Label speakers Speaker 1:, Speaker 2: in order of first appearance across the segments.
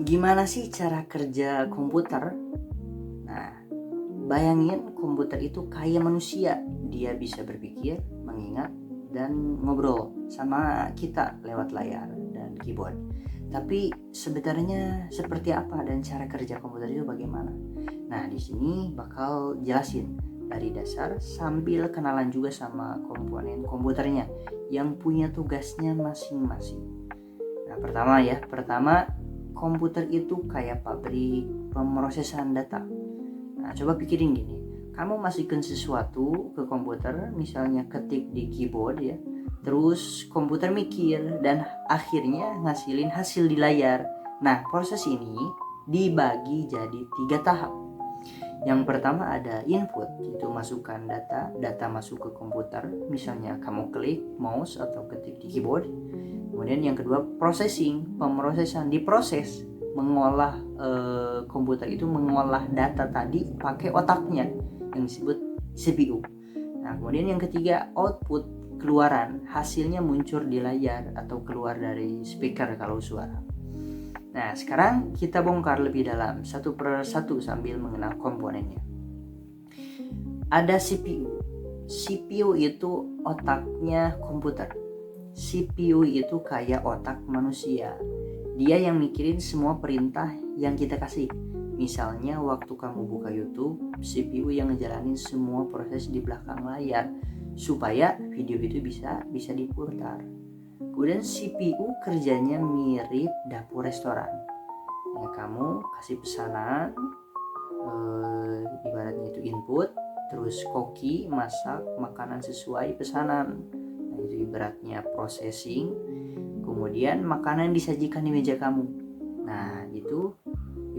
Speaker 1: Gimana sih cara kerja komputer? Nah, bayangin komputer itu kayak manusia. Dia bisa berpikir, mengingat, dan ngobrol sama kita lewat layar dan keyboard. Tapi sebenarnya seperti apa dan cara kerja komputer itu bagaimana? Nah, di sini bakal jelasin dari dasar sambil kenalan juga sama komponen komputernya yang punya tugasnya masing-masing. Nah, pertama komputer itu kayak pabrik pemrosesan data. Nah, coba pikirin gini. Kamu masukkan sesuatu ke komputer, misalnya ketik di keyboard ya. Terus komputer mikir dan akhirnya ngasilin hasil di layar. Nah, proses ini dibagi jadi 3 tahap. Yang pertama ada input, itu masukkan data masuk ke komputer, misalnya kamu klik mouse atau ketik di keyboard. Kemudian yang kedua processing, pemrosesan, diproses, mengolah komputer itu mengolah data tadi pakai otaknya yang disebut CPU. Nah, kemudian yang ketiga output, keluaran, hasilnya muncul di layar atau keluar dari speaker kalau suara. Nah, sekarang kita bongkar lebih dalam satu per satu sambil mengenal komponennya. Ada CPU. CPU itu otaknya komputer. CPU itu kayak otak manusia. Dia yang mikirin semua perintah yang kita kasih. Misalnya waktu kamu buka YouTube, CPU yang ngejalanin semua proses di belakang layar supaya video itu bisa diputar. Kemudian CPU kerjanya mirip dapur restoran. Ya, kamu kasih pesanan, ibaratnya itu input, terus koki masak makanan sesuai pesanan. Nah, itu ibaratnya processing. Kemudian makanan disajikan di meja kamu. Nah, itu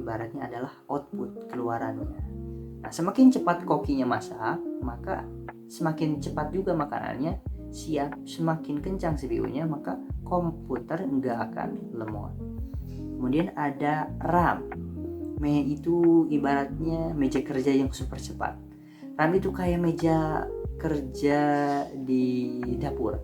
Speaker 1: ibaratnya adalah output, keluarannya. Nah, semakin cepat kokinya masak, maka semakin cepat juga makanannya siap. Semakin kencang CPU-nya, maka komputer nggak akan lemot. Kemudian ada RAM. Itu ibaratnya meja kerja yang super cepat. RAM itu kayak meja kerja di dapur.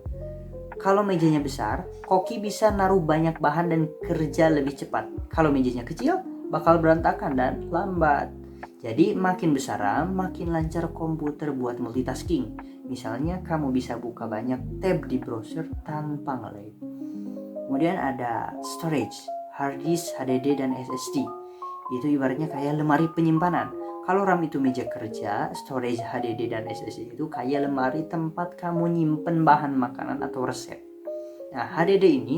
Speaker 1: Kalau mejanya besar, koki bisa naruh banyak bahan dan kerja lebih cepat. Kalau mejanya kecil, bakal berantakan dan lambat. Jadi makin besar RAM, makin lancar komputer buat multitasking. Misalnya kamu bisa buka banyak tab di browser tanpa nge-lag. Kemudian ada storage, hard disk, HDD, dan SSD. Itu ibaratnya kayak lemari penyimpanan. Kalau RAM itu meja kerja, storage, HDD, dan SSD itu kayak lemari tempat kamu nyimpen bahan makanan atau resep. Nah, HDD ini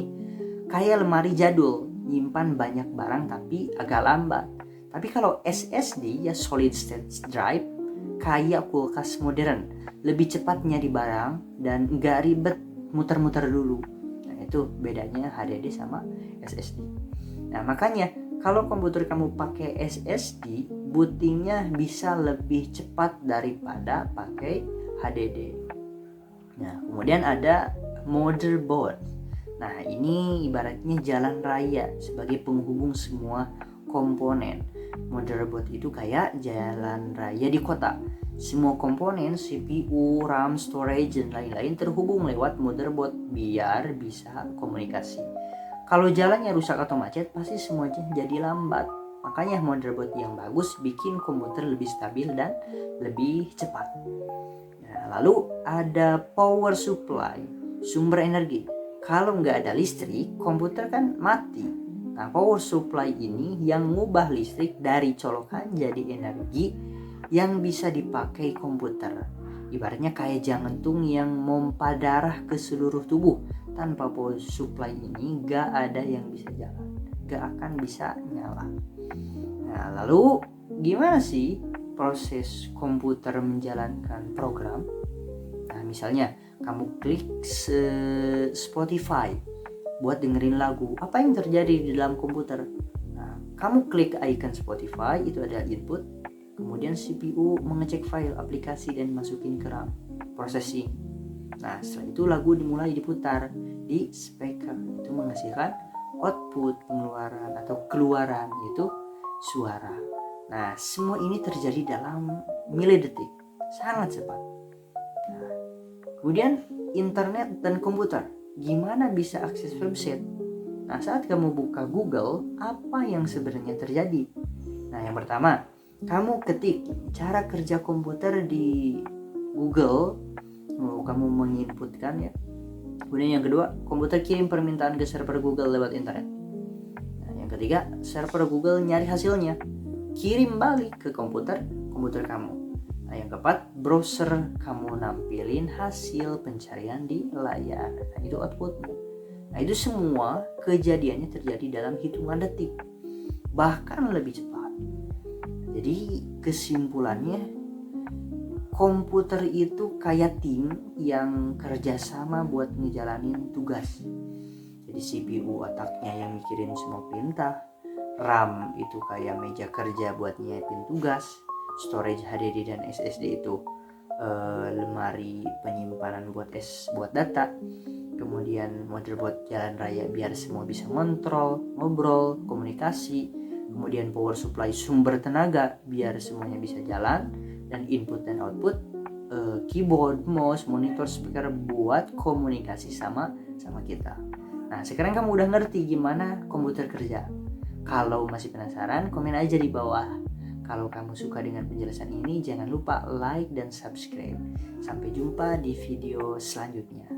Speaker 1: kayak lemari jadul, nyimpan banyak barang tapi agak lambat. Tapi kalau SSD ya solid state drive, kayak kulkas modern, lebih cepat nyari barang dan nggak ribet muter-muter dulu. Nah, itu bedanya HDD sama SSD. Nah, makanya kalau komputer kamu pakai SSD, bootingnya bisa lebih cepat daripada pakai HDD. Nah, kemudian ada motherboard. Nah, ini ibaratnya jalan raya sebagai penghubung semua komponen. Motherboard itu kayak jalan raya di kota. Semua komponen CPU, RAM, storage, dan lain-lain terhubung lewat motherboard biar bisa komunikasi. Kalau jalannya rusak atau macet, pasti semuanya jadi lambat. Makanya motherboard yang bagus bikin komputer lebih stabil dan lebih cepat. Nah, lalu ada power supply, sumber energi. Kalau nggak ada listrik, komputer kan mati. Nah, power supply ini yang ngubah listrik dari colokan jadi energi yang bisa dipakai komputer. Ibaratnya kayak jantung yang mompa darah ke seluruh tubuh. Tanpa power supply ini nggak ada yang bisa jalan, nggak akan bisa nyala. Nah, lalu gimana sih proses komputer menjalankan program? Nah, misalnya kamu klik Spotify buat dengerin lagu, apa yang terjadi di dalam komputer? Nah, kamu klik icon Spotify, itu ada input, kemudian CPU mengecek file aplikasi dan masukin ke RAM, processing. Nah, setelah itu lagu dimulai diputar di speaker, itu menghasilkan output, pengeluaran atau keluaran, yaitu suara. Nah, semua ini terjadi dalam milidetik, sangat cepat. Nah, kemudian internet dan komputer, gimana bisa akses website? Nah, saat kamu buka Google, apa yang sebenarnya terjadi? Nah, yang pertama, kamu ketik cara kerja komputer di Google, kamu menginputkan ya. Kemudian yang kedua, komputer kirim permintaan ke server Google lewat internet. Nah, yang ketiga, server Google nyari hasilnya, kirim balik ke komputer kamu. Nah, yang keempat, browser kamu nampilin hasil pencarian di layar. Nah, itu outputmu. Nah, itu semua kejadiannya terjadi dalam hitungan detik, bahkan lebih cepat. Jadi kesimpulannya, komputer itu kayak tim yang kerjasama buat ngejalanin tugas. Jadi CPU otaknya yang mikirin semua perintah, RAM itu kayak meja kerja buat nyiapin tugas, storage HDD dan SSD itu lemari penyimpanan buat data, kemudian motherboard jalan raya biar semua bisa ngontrol, ngobrol, komunikasi, kemudian power supply sumber tenaga biar semuanya bisa jalan, dan input dan output keyboard, mouse, monitor, speaker buat komunikasi sama kita. Nah, sekarang kamu udah ngerti gimana komputer kerja. Kalau masih penasaran, komen aja di bawah. Kalau kamu suka dengan penjelasan ini, jangan lupa like dan subscribe. Sampai jumpa di video selanjutnya.